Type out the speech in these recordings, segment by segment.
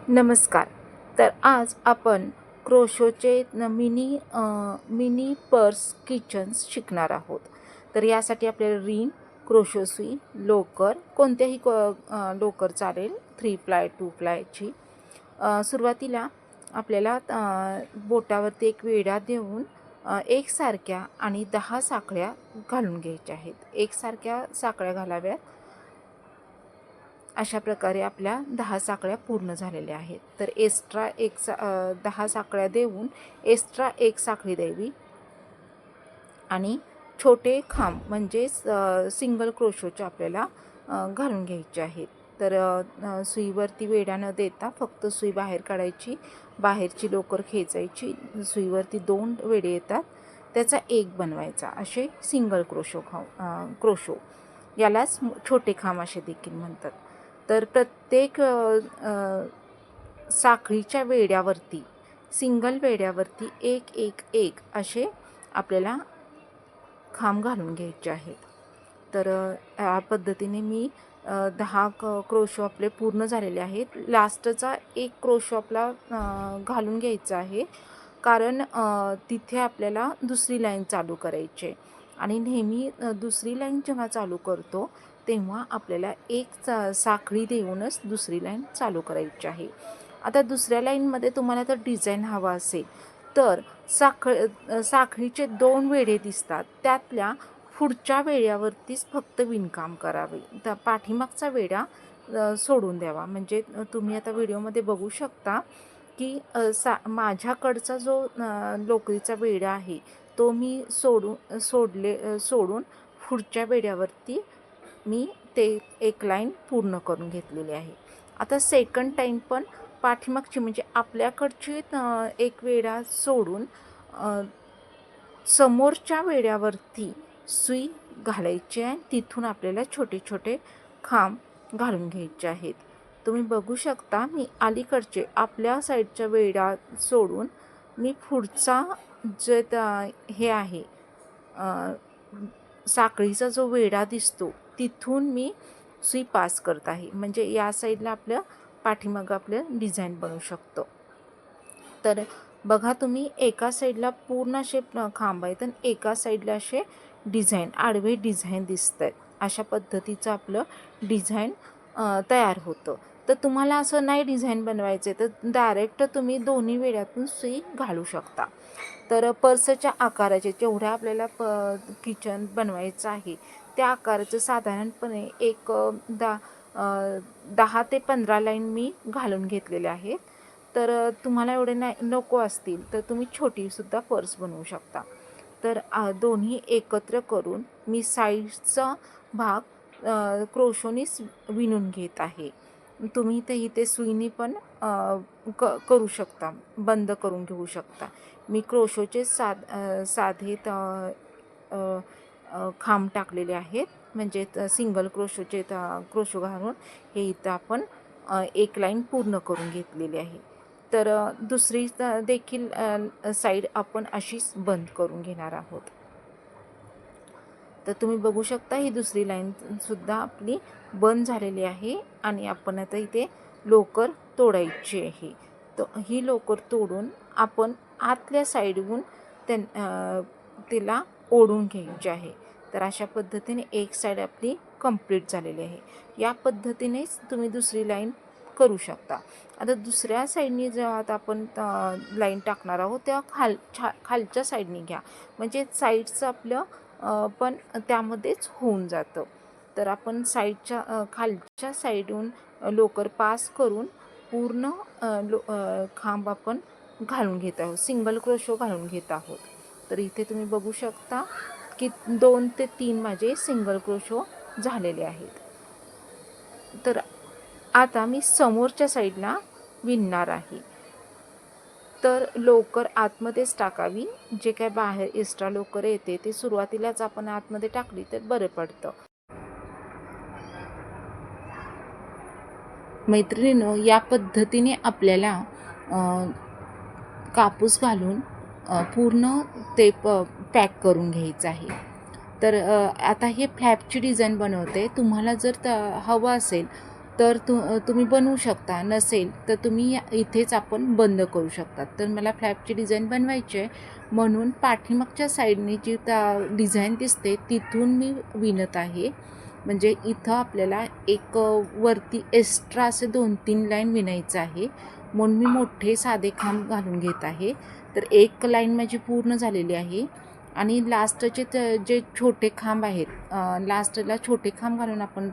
नमस्कार. तर आज आपण क्रोशोचे मिनी पर्स किचन्स शिकणार आहोत. तर यासाठी आपल्याला रिंग, क्रोशो सुई, लोकर, कोणत्याही लोकर चालेल, 3 प्लाय 2 प्लायची. सुरुवातीला आपल्याला बोटावरती एक वेढा देऊन एकसारख्या आणि 10 साखळ्या घालून घ्यायच्या आहेत. एकसारख्या साखळ्या घालाव्यात. अशा प्रकारे आपल्या 10 साखळ्या पूर्ण झालेल्या आहेत. तर एक्स्ट्रा 10 साखळ्या देऊन एक्स्ट्रा एक साखळी द्यावी आणि छोटे खांब म्हणजे सिंगल क्रोशोचे आपल्याला घालून घ्यायचे आहेत. तर सुईवरती वेढा न देता फक्त सुई बाहेर काढायची, बाहेरची लोकर खेचायची, सुईवरती 2 वेढे येतात, त्याचा एक बनवायचा. असे सिंगल क्रोशो यालाच छोटे खांब असे देखील म्हणतात. तर प्रत्येक साखळीच्या वेढ्यावरती, सिंगल वेढ्यावरती एक एक एक असे आपल्याला खांब घालून घ्यायचे आहेत. तर या पद्धतीने मी 10 क्रोशो आपले पूर्ण झालेले आहेत. लास्टचा एक क्रोशो आपला घालून घ्यायचा आहे, कारण तिथे आपल्याला दुसरी लाईन चालू करायची आणि नेहमी दुसरी लाईन जेव्हा चालू करतो तेव्हा आपल्याला एक साखळी देऊनच दुसरी लाईन चालू करायची आहे. आता दुसऱ्या लाईनमध्ये तुम्हाला जर डिझाईन हवा असेल तर साखळीचे 2 वेढे दिसतात, त्यातल्या पुढच्या वेढ्यावरतीच फक्त विणकाम करावे. तर पाठीमागचा वेढा सोडून द्यावा. म्हणजे तुम्ही आता व्हिडिओमध्ये बघू शकता की माझ्याकडचा जो लोकरीचा वेढा आहे तो मी सोडून पुढच्या वेढ्यावरती मी ते एक लाईन पूर्ण करून घेतलेली आहे. आता सेकंड टाईम पण पाठीमागची म्हणजे आपल्याकडची एक वेढा सोडून समोरच्या वेढ्यावरती सुई घालायची आहे. तिथून आपल्याला छोटे छोटे खांब घालून घ्यायचे आहेत. तुम्ही बघू शकता मी अलीकडचे आपल्या साईडच्या वेढा सोडून मी पुढचा जे हे आहे साखळीचा जो वेढा दिसतो तिथून मी सुई पास करत आहे. म्हणजे या साईडला आपलं पाठीमागं आपलं डिझाईन बनवू शकतो. तर बघा तुम्ही एका साईडला पूर्ण असे खांब आहेत आणि एका साईडला असे डिझाईन, आडवे डिझाईन दिसत आहेत. अशा पद्धतीचं आपलं डिझाईन तयार होतं. तर तुम्हाला असं नाही डिझाईन बनवायचं तर डायरेक्ट तुम्ही दोन्ही वेढ्यातून सुई घालू शकता. तर पर्सच्या आकाराचे जेवढ्या आपल्याला किचन बनवायचं आहे त्या आकाराचं साधारणपणे एक 10 ते 15 लाईन मी घालून घेतलेले आहेत. तर तुम्हाला एवढे नको असतील तर तुम्ही छोटीसुद्धा पर्स बनवू शकता. तर दोन्ही एकत्र करून मी साईडचा भाग क्रोशोनीच विणून घेत आहे. तुम्ही ते इथे सुईने पण करू शकता, बंद करून घेऊ शकता. मी क्रोशोचे साधे खांब टाकलेले आहेत, म्हणजे सिंगल क्रोशो घालून हे इथं आपण एक लाईन पूर्ण करून घेतलेली आहे. तर दुसरी देखील साईड आपण अशीच बंद करून घेणार आहोत. तर तुम्ही बघू शकता ही दुसरी लाईनसुद्धा आपली बंद झालेली आहे आणि आपण आता इथे लोकर तोडायची आहे. तर ही लोकर तोडून आपण आतल्या साईडहून तिला ओढून घ्यायची आहे. तर अशा पद्धतीने एक साईड आपली कंप्लीट झालेली आहे. या पद्धतीनेच तुम्ही दुसरी लाईन करू शकता. आता दुसऱ्या साईडनी जेव्हा आता आपण लाईन टाकणार आहोत तेव्हा खालच्या साईडनी घ्या, म्हणजे साईडचं आपलं पण त्यामध्येच होऊन जातं. तर आपण खालच्या साईडहून लोकर पास करून पूर्ण खांब आपण घालून घेत आहोत, सिंगल क्रोशो घालून घेत आहोत. तर इथे तुम्ही बघू शकता की 2 ते 3 माझे सिंगल क्रोशो झालेले आहेत. तर आता मी समोरच्या साईडला विणणार आहे. तर लोकर आतमध्येच टाकावी. जे काय बाहेर एक्स्ट्रा लोकर येते ते सुरुवातीलाच आपण आतमध्ये टाकली तर बरं पडतं. मैत्रिणींनो, या पद्धतीने आपल्याला कापूस घालून पूर्ण ते पॅक करून घ्यायचं आहे. तर आता हे फ्लॅपची डिझाईन बनवते. तुम्हाला जर हवं असेल तर तुम्ही बनवू शकता. नसेल तर तुम्ही इथेच आपण बंद करू शकता. तर मला फ्लॅपची डिझाईन बनवायची आहे, म्हणून पाठीमागच्या साईडने जी डिझाईन दिसते तिथून मी विणत आहे. म्हणजे इथं आपल्याला एक वरती एक्स्ट्रा असे 2-3 लाईन विणायचं आहे, म्हणून मी मोठे साधे खांब घालून घेत आहे. तर एक लाईन माझी पूर्ण झालेली आहे आणि लास्टचे जे छोटे खांब आहेत, लास्टला छोटे खांब घालून आपण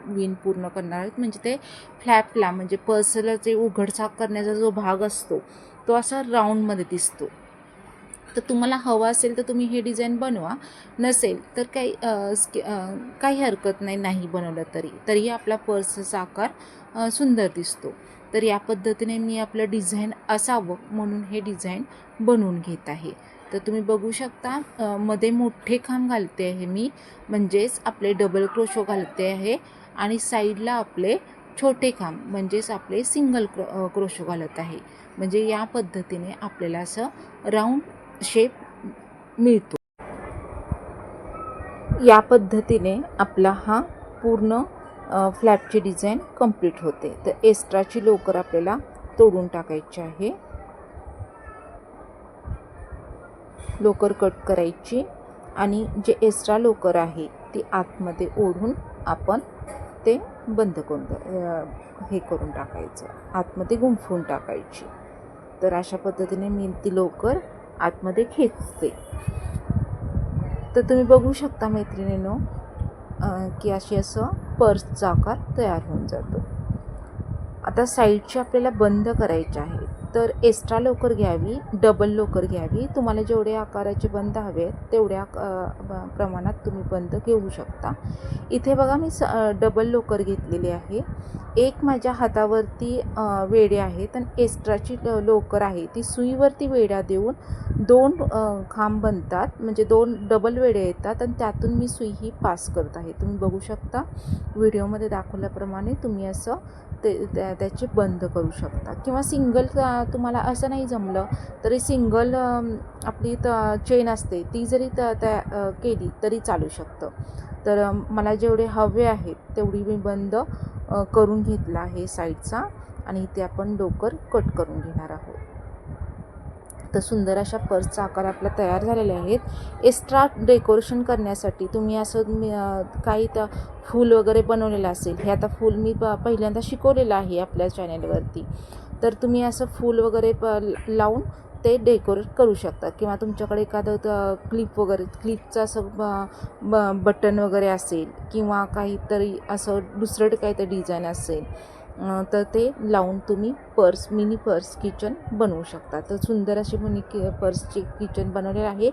विण पूर्ण करणार आहोत. म्हणजे ते फ्लॅपला म्हणजे पर्सला जे उघडसाक करण्याचा जो भाग असतो तो असा राऊंडमध्ये दिसतो. तर तुम्हाला हवं असेल तर तुम्ही हे डिझाईन बनवा, नसेल तर काही हरकत नाही बनवलं तरी आपला पर्सचा आकार सुंदर दिसतो. तर या पद्धतीने मी आपलं डिझाईन असावं म्हणून हे डिझाईन बनवून घेत आहे. तर तुम्ही बघू शकता मध्ये मोठे खांब घालते आहे मी, म्हणजेच आपले डबल क्रोशो घालते आहे आणि साईडला आपले छोटे खांब म्हणजेच आपले सिंगल क्रोशो घालत आहे. म्हणजे या पद्धतीने आपल्याला असं राऊंड शेप मिळतो. या पद्धतीने आपला हा पूर्ण फ्लॅपची डिझाईन कंप्लीट होते. तर एक्स्ट्राची लोकर आपल्याला तोडून टाकायची आहे, लोकर कट करायची आणि जे एक्स्ट्रा लोकर आहे ती आतमध्ये ओढून आपण ते बंद करून हे करून टाकायचं, आतमध्ये गुंफून टाकायची. तर अशा पद्धतीने मी ती लोकर आतमध्ये खेचते. तर तुम्ही बघू शकता मैत्रिणींनो की असं पर्सचा आकार तयार होऊन जातो. आता साईडची आपल्याला बंद करायची आहे, तर एक्स्ट्रा लोकर घ्यावी, डबल लोकर घ्यावी. तुम्हाला जेवढे आकाराचे बंद हवे तेवढ्या प्रमाणात तुम्ही बंद घेऊ शकता. इथे बघा मी डबल लोकर घेतलेली आहे. एक माझ्या हातावरती वेडे आहेत आणि एक्स्ट्राची लोकर आहे ती सुईवरती वेडा देऊन 2 खांब बनतात, म्हणजे 2 डबल वेडे येतात आणि त्यातून मी सुई ही पास करत आहे. तुम्ही बघू शकता व्हिडिओमध्ये दाखवल्याप्रमाणे तुम्ही असं त्याचे बंद करू शकता. किंवा सिंगल तुम्हाला असं नाही जमलं तरी सिंगल आपली चेन असते ती जरी केली तरी चालू शकतं. तर मला जेवढे हवे आहेत तेवढी मी बंद करून घेतला आहे साईडचा आणि इथे आपण लोकर कट करून घेणार आहोत. तर सुंदर अशा पर्सचा आकार आपला तयार झालेले आहेत. एक्स्ट्रा डेकोरेशन करण्यासाठी तुम्ही असं काही फूल वगैरे बनवलेलं असेल, हे आता फूल मी पहिल्यांदा शिकवलेलं आहे आपल्या चॅनेलवरती, तर तुम्ही असं फूल वगैरे लावून ते डेकोरेट करू शकता. किंवा तुमच्याकडे एखादं क्लिपचं असं बटन वगैरे असेल किंवा काहीतरी असं दुसरं काहीतरी डिझाईन असेल तर ते लावून तुम्ही मिनी पर्स किचन बनवू शकता. तर सुंदर अशी पर्सची किचन बनवलेलं आहे.